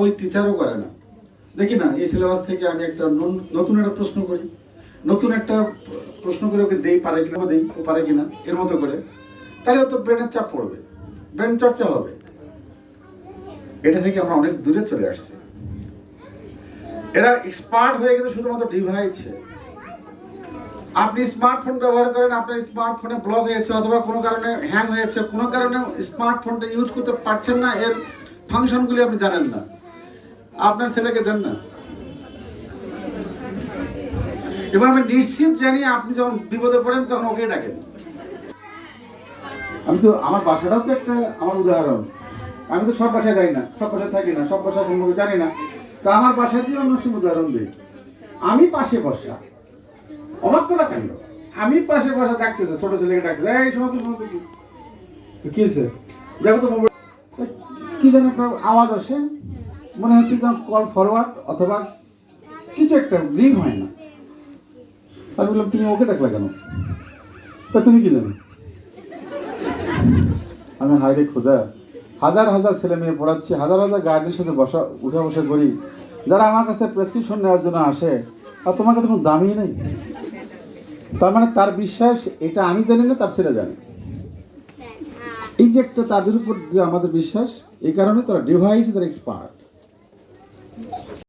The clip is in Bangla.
ওই টিচারও করে না। দেখি না এই সিলেবাস থেকে আমি একটা নতুন একটা প্রশ্ন করি, নতুন একটা প্রশ্ন করে ওকে দেই, পারে কিনা দেই, ও পারে কিনা এর মতো করে, তাহলে তো ব্রেনের চাপ পড়বে, ব্রেন চর্চা হবে। এটা থেকে আমরা অনেক দূরে চলে আসছি। এরা এক্সপার্ট হয়ে গেছে শুধুমাত্র ডিভাইসে। আপনি স্মার্টফোন ব্যবহার করেন, আপনার স্মার্টফোনে ব্লক হয়েছে অথবা কোনো কারণে হ্যাং হয়েছে, কোনো কারণে স্মার্টফোনটা ইউজ করতে পারছেন না, এর ফাংশনগুলি আপনি জানেন না, আপনার ছেলেকে দেন না। এবং আমি নিশ্চিত জানি আপনি যখন বিপদে পড়েন তখন ওকে ডাকেন। আমি তো আমার বাসাটাও তো একটা আমার উদাহরণ। আমি তো সব বাসায় যাই না, সব বাসায় থাকি না, সব বাসায় সম্পর্কে জানি না। তো আমার বাসায় দিয়ে অন্য সময় উদাহরণ দিই। আমি পাশে বসা, অবাক করা কাণ্ড, আমি পাশে বসা ডাকতেছে, ছোট ছেলেকে ডাকতেছে, এই শোনো তো শোনো তো, কি হয়েছে দেখো তো, মোবাইল কি যেন একটা আওয়াজ আসে, মনে হচ্ছে যেন কল ফরওয়ার্ড অথবা কিছু একটা রিং হয় না। আমি বললাম তুমি ওকে ডাকলা কেন? তা তুমি কি জানো? আমি হাইরে খোদা, হাজার হাজার ছেলে মেয়ে পড়াচ্ছি, হাজার হাজার গার্ডের সাথে উঠা বসা করি, যারা আমার কাছে প্রেসক্রিপশন নেওয়ার জন্য আসে, আর তোমার কাছে কোনো দামই নেই। তার মানে তার বিশ্বাস এটা আমি জানি না, তার ছেলে জানে। এই যে একটা তাদের উপর যে আমাদের বিশ্বাস, এই কারণে তারা ডিভাইস, তারা এক্সপার্ট।